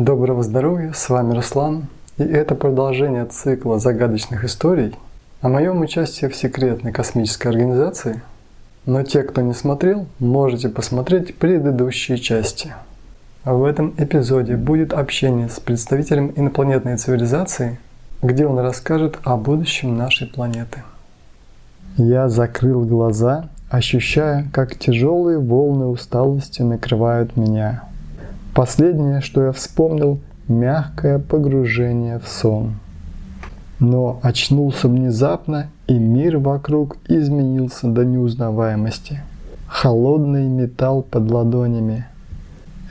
Доброго здоровья, с вами Руслан, и это продолжение цикла загадочных историй о моем участии в секретной космической организации, но те, кто не смотрел, можете посмотреть предыдущие части. В этом эпизоде будет общение с представителем инопланетной цивилизации, где он расскажет о будущем нашей планеты. Я закрыл глаза, ощущая, как тяжелые волны усталости накрывают меня. Последнее, что я вспомнил, мягкое погружение в сон. Но очнулся внезапно, и мир вокруг изменился до неузнаваемости. Холодный металл под ладонями.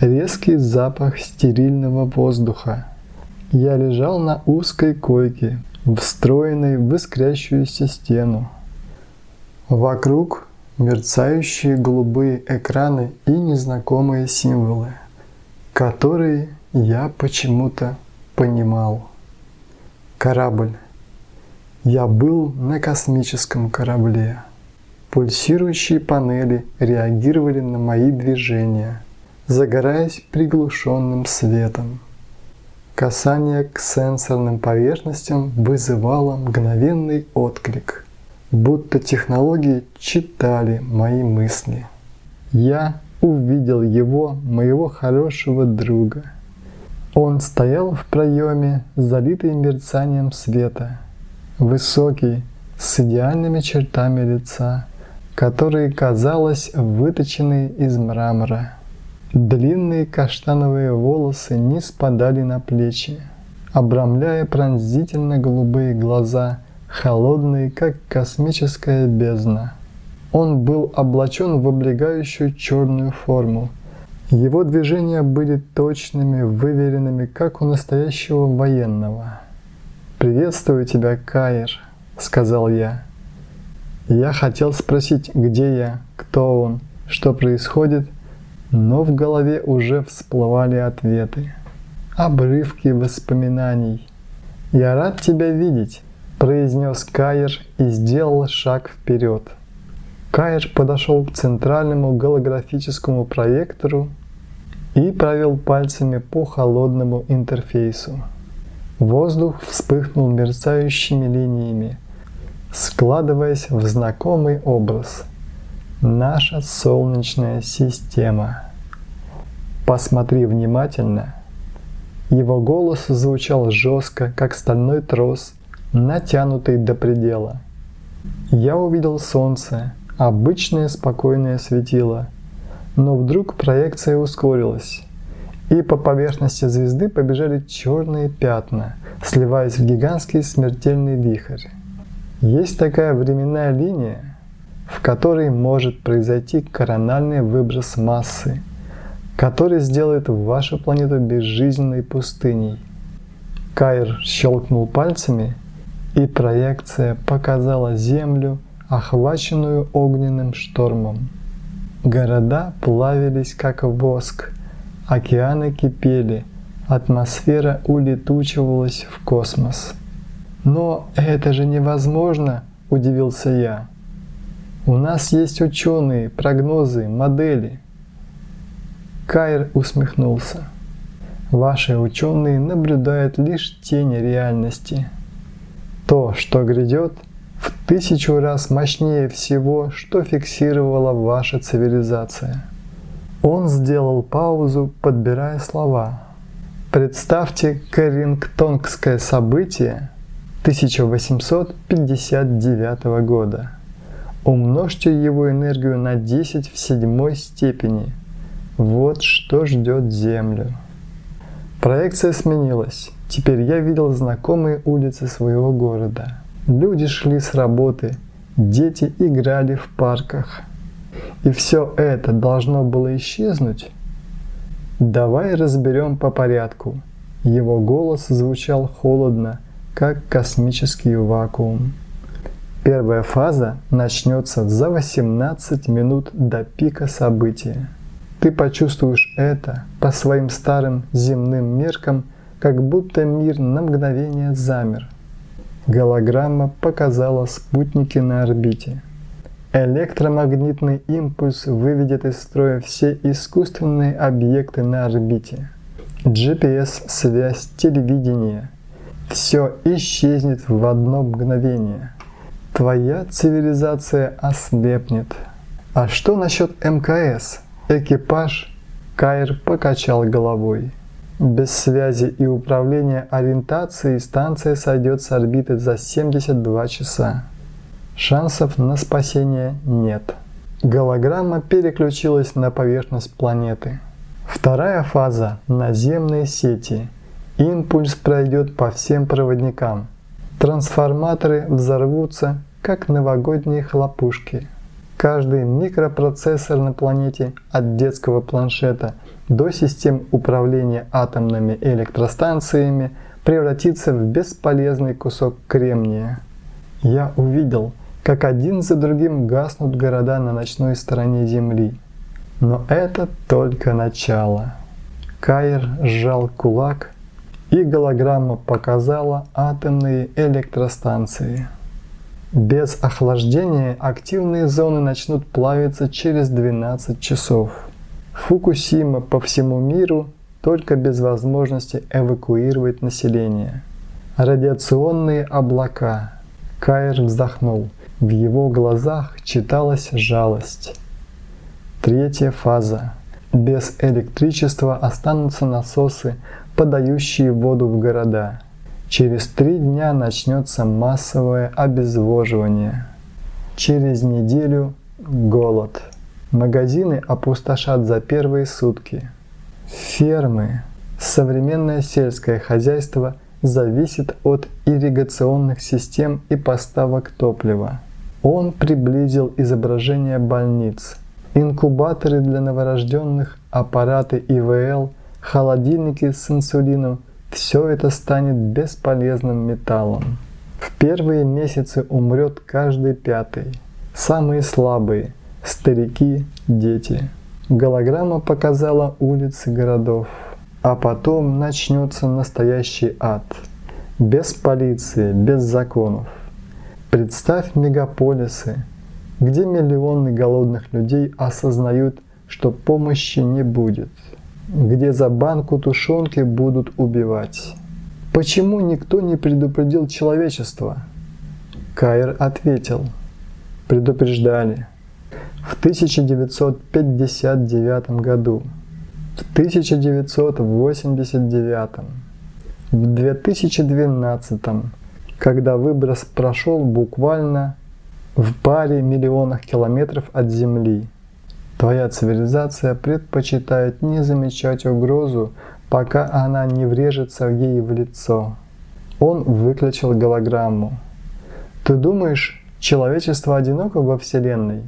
Резкий запах стерильного воздуха. Я лежал на узкой койке, встроенной в искрящуюся стену. Вокруг мерцающие голубые экраны и незнакомые символы, которые я почему-то понимал. Корабль. Я был на космическом корабле. Пульсирующие панели реагировали на мои движения, загораясь приглушенным светом. Касание к сенсорным поверхностям вызывало мгновенный отклик, будто технологии читали мои мысли. Я увидел его, моего хорошего друга. Он стоял в проеме, залитый мерцанием света, высокий, с идеальными чертами лица, которые, казалось, выточены из мрамора. Длинные каштановые волосы не спадали на плечи, обрамляя пронзительно голубые глаза, холодные, как космическая бездна. Он был облачен в облегающую черную форму. Его движения были точными, выверенными, как у настоящего военного. «Приветствую тебя, Каир», — сказал я. Я хотел спросить, где я, кто он, что происходит, но в голове уже всплывали ответы. Обрывки воспоминаний. «Я рад тебя видеть», — произнес Каир и сделал шаг вперед. Каир подошел к центральному голографическому проектору и провел пальцами по холодному интерфейсу. Воздух вспыхнул мерцающими линиями, складываясь в знакомый образ. Наша Солнечная система. Посмотри внимательно. Его голос звучал жестко, как стальной трос, натянутый до предела. Я увидел Солнце, обычное спокойное светило, но вдруг проекция ускорилась, и по поверхности звезды побежали черные пятна, сливаясь в гигантский смертельный вихрь. Есть такая временная линия, в которой может произойти корональный выброс массы, который сделает вашу планету безжизненной пустыней. Каир щелкнул пальцами, и проекция показала Землю, охваченную огненным штормом. Города плавились, как воск, океаны кипели, атмосфера улетучивалась в космос. «Но это же невозможно!» – удивился я. «У нас есть ученые, прогнозы, модели». Каир усмехнулся. «Ваши ученые наблюдают лишь тень реальности. То, что грядет, в 1000 раз мощнее всего, что фиксировала ваша цивилизация». Он сделал паузу, подбирая слова. Представьте Карингтонгское событие 1859 года. Умножьте его энергию на 10 в 7 степени. Вот что ждет Землю. Проекция сменилась. Теперь я видел знакомые улицы своего города. Люди шли с работы, дети играли в парках. И все это должно было исчезнуть? Давай разберем по порядку. Его голос звучал холодно, как космический вакуум. Первая фаза начнется за 18 минут до пика события. Ты почувствуешь это по своим старым земным меркам, как будто мир на мгновение замер. Голограмма показала спутники на орбите. Электромагнитный импульс выведет из строя все искусственные объекты на орбите. GPS-связь, телевидение. Все исчезнет в одно мгновение. Твоя цивилизация ослепнет. А что насчет МКС? Экипаж? Каир покачал головой. Без связи и управления ориентацией станция сойдет с орбиты за 72 часа. Шансов на спасение нет. Голограмма переключилась на поверхность планеты. Вторая фаза – наземные сети. Импульс пройдет по всем проводникам. Трансформаторы взорвутся, как новогодние хлопушки. Каждый микропроцессор на планете, от детского планшета до систем управления атомными электростанциями, превратится в бесполезный кусок кремния. Я увидел, как один за другим гаснут города на ночной стороне Земли. Но это только начало. Каир сжал кулак, и голограмма показала атомные электростанции. Без охлаждения активные зоны начнут плавиться через 12 часов. Фукусима по всему миру, только без возможности эвакуировать население. Радиационные облака. Каир вздохнул. В его глазах читалась жалость. Третья фаза. Без электричества останутся насосы, подающие воду в города. Через 3 дня начнется массовое обезвоживание. Через неделю – голод. Магазины опустошат за первые сутки. Фермы. Современное сельское хозяйство зависит от ирригационных систем и поставок топлива. Он приблизил изображение больниц. Инкубаторы для новорожденных, аппараты ИВЛ, холодильники с инсулином – все это станет бесполезным металлом. В первые месяцы умрет каждый 5-й. Самые слабые – старики, дети. Голограмма показала улицы городов. А потом начнется настоящий ад. Без полиции, без законов. Представь мегаполисы, где миллионы голодных людей осознают, что помощи не будет, где за банку тушенки будут убивать. Почему никто не предупредил человечество? Каир ответил: предупреждали. В 1959 году, в 1989, в 2012, когда выброс прошел буквально в паре миллионах километров от Земли. Твоя цивилизация предпочитает не замечать угрозу, пока она не врежется ей в лицо. Он выключил голограмму. Ты думаешь, человечество одиноко во Вселенной?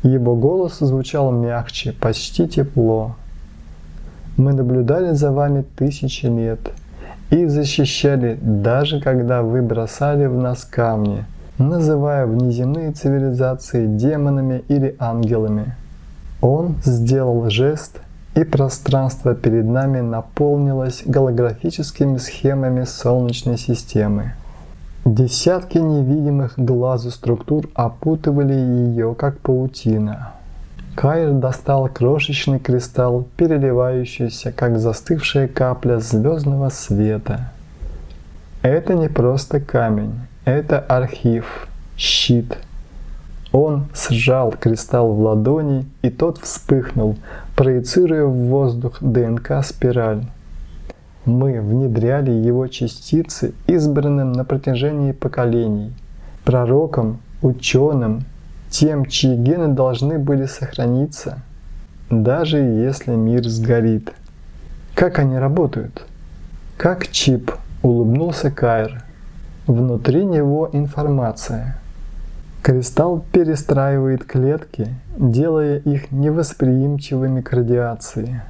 Его голос звучал мягче, почти тепло. Мы наблюдали за вами 1000 лет и защищали, даже когда вы бросали в нас камни, называя внеземные цивилизации демонами или ангелами. Он сделал жест, и пространство перед нами наполнилось голографическими схемами Солнечной системы. Десятки невидимых глазу структур опутывали ее, как паутина. Каир достал крошечный кристалл, переливающийся, как застывшая капля звездного света. Это не просто камень, это архив, щит. Он сжал кристалл в ладони, и тот вспыхнул, проецируя в воздух ДНК-спираль. Мы внедряли его частицы избранным на протяжении поколений, пророкам, ученым, тем, чьи гены должны были сохраниться, даже если мир сгорит. Как они работают? Как чип, улыбнулся Каир. Внутри него информация. Кристалл перестраивает клетки, делая их невосприимчивыми к радиации.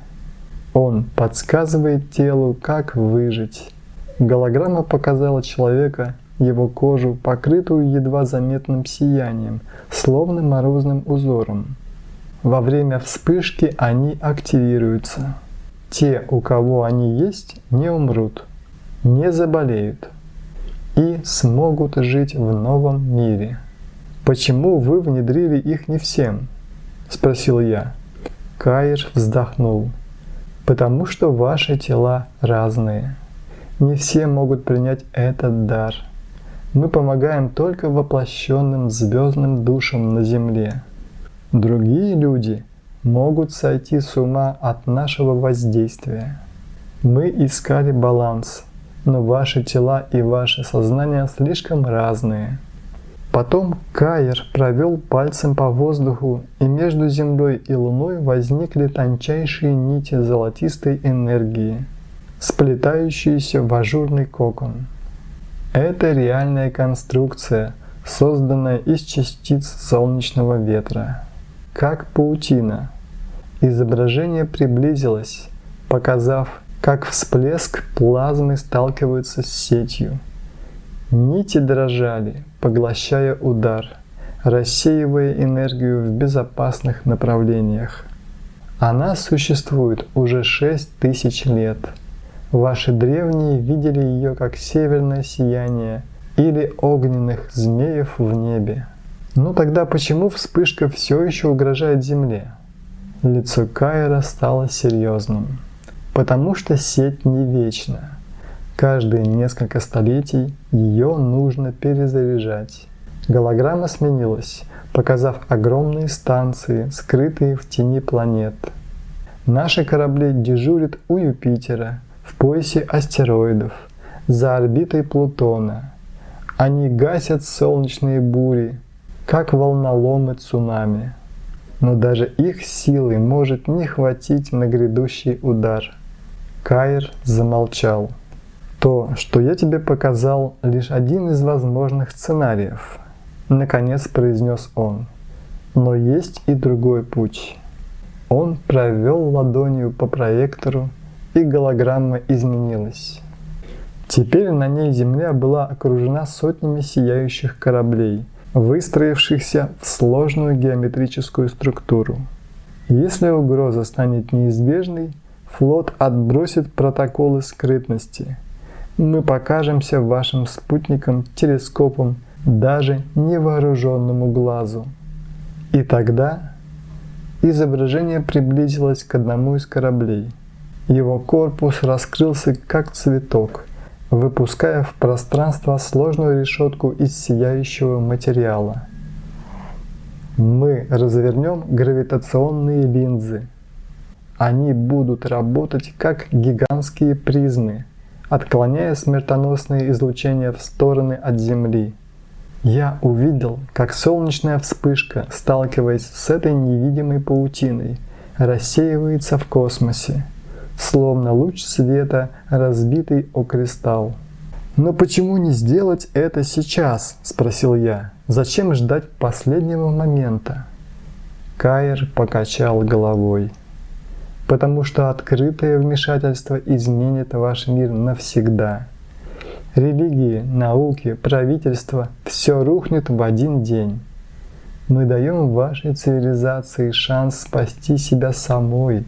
Он подсказывает телу, как выжить. Голограмма показала человека, его кожу, покрытую едва заметным сиянием, словно морозным узором. Во время вспышки они активируются. Те, у кого они есть, не умрут, не заболеют и смогут жить в новом мире. «Почему вы внедрили их не всем?» – спросил я. Каир вздохнул. Потому что ваши тела разные. Не все могут принять этот дар. Мы помогаем только воплощенным звездным душам на Земле. Другие люди могут сойти с ума от нашего воздействия. Мы искали баланс, но ваши тела и ваше сознание слишком разные. Потом Каир провел пальцем по воздуху, и между Землей и Луной возникли тончайшие нити золотистой энергии, сплетающиеся в ажурный кокон. Это реальная конструкция, созданная из частиц солнечного ветра. Как паутина. Изображение приблизилось, показав, как всплеск плазмы сталкиваются с сетью. Нити дрожали, поглощая удар, рассеивая энергию в безопасных направлениях. Она существует уже 6000 лет. Ваши древние видели ее как северное сияние или огненных змеев в небе. Ну тогда почему вспышка все еще угрожает Земле? Лицо Каира стало серьезным. Потому что сеть не вечна. Каждые несколько столетий ее нужно перезаряжать. Голограмма сменилась, показав огромные станции, скрытые в тени планет. Наши корабли дежурят у Юпитера, в поясе астероидов, за орбитой Плутона. Они гасят солнечные бури, как волноломы цунами. Но даже их силы может не хватить на грядущий удар. Каир замолчал. То, что я тебе показал, лишь один из возможных сценариев, наконец произнес он. Но есть и другой путь. Он провел ладонью по проектору, и голограмма изменилась. Теперь на ней Земля была окружена сотнями сияющих кораблей, выстроившихся в сложную геометрическую структуру. Если угроза станет неизбежной, флот отбросит протоколы скрытности. Мы покажемся вашим спутникам, телескопам, даже невооруженному глазу. И тогда изображение приблизилось к одному из кораблей. Его корпус раскрылся как цветок, выпуская в пространство сложную решетку из сияющего материала. Мы развернем гравитационные линзы. Они будут работать как гигантские призмы, отклоняя смертоносные излучения в стороны от Земли. Я увидел, как солнечная вспышка, сталкиваясь с этой невидимой паутиной, рассеивается в космосе, словно луч света, разбитый о кристалл. «Но почему не сделать это сейчас?» – спросил я. «Зачем ждать последнего момента?» Каир покачал головой. «Потому что открытое вмешательство изменит ваш мир навсегда. Религии, науки, правительство – все рухнет в один день. Мы даем вашей цивилизации шанс спасти себя самой.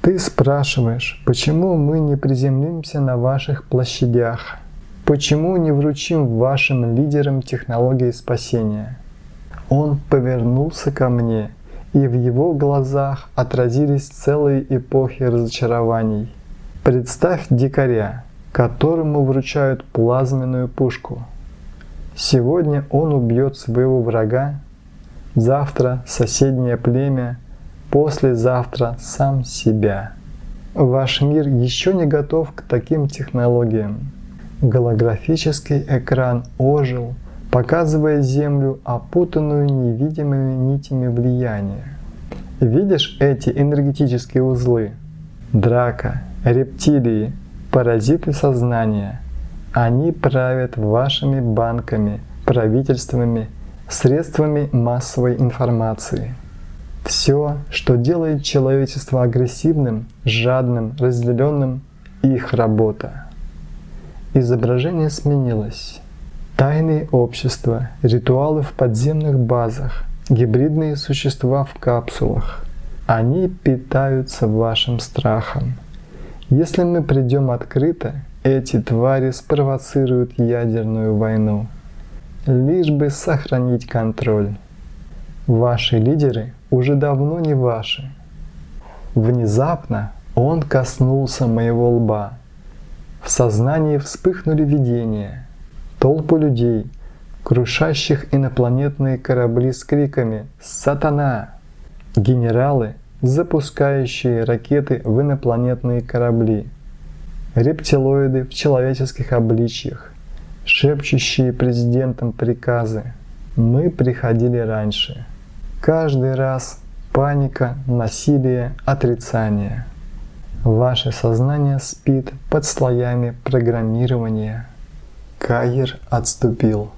Ты спрашиваешь, почему мы не приземлимся на ваших площадях? Почему не вручим вашим лидерам технологии спасения?» Он повернулся ко мне, и в его глазах отразились целые эпохи разочарований. Представь дикаря, которому вручают плазменную пушку. Сегодня он убьет своего врага, завтра соседнее племя, послезавтра сам себя. Ваш мир еще не готов к таким технологиям. Голографический экран ожил, показывая Землю, опутанную невидимыми нитями влияния. Видишь эти энергетические узлы? Драка, рептилии, паразиты сознания. Они правят вашими банками, правительствами, средствами массовой информации. Все, что делает человечество агрессивным, жадным, разделенным – их работа. Изображение сменилось. Тайные общества, ритуалы в подземных базах, гибридные существа в капсулах. Они питаются вашим страхом. Если мы придем открыто, эти твари спровоцируют ядерную войну, лишь бы сохранить контроль. Ваши лидеры уже давно не ваши. Внезапно Он коснулся моего лба. В сознании вспыхнули видения. Толпы людей, крушащих инопланетные корабли с криками «Сатана!». Генералы, запускающие ракеты в инопланетные корабли. Рептилоиды в человеческих обличьях, шепчущие президентам приказы. Мы приходили раньше. Каждый раз паника, насилие, отрицание. Ваше сознание спит под слоями программирования. Каир отступил,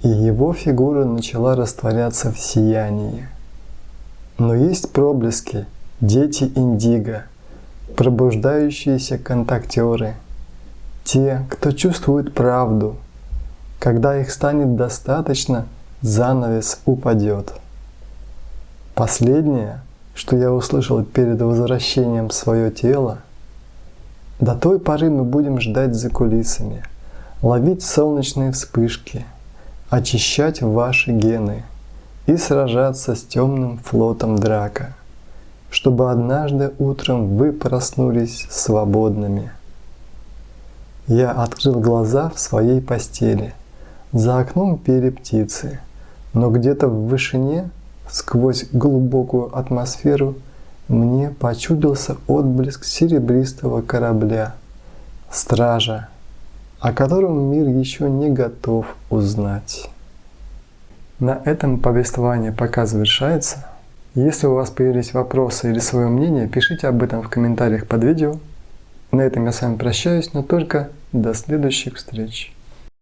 и его фигура начала растворяться в сиянии. Но есть проблески, дети Индиго, пробуждающиеся контактеры, те, кто чувствует правду. Когда их станет достаточно, занавес упадет. Последнее, что я услышал перед возвращением в свое тело: до той поры мы будем ждать за кулисами, ловить солнечные вспышки, очищать ваши гены и сражаться с темным флотом Драка, чтобы однажды утром вы проснулись свободными. Я открыл глаза в своей постели. За окном пели птицы, но где-то в вышине, сквозь глубокую атмосферу, мне почудился отблеск серебристого корабля, стража, о котором мир еще не готов узнать. На этом повествование пока завершается. Если у вас появились вопросы или свое мнение, пишите об этом в комментариях под видео. На этом я с вами прощаюсь, но только до следующих встреч.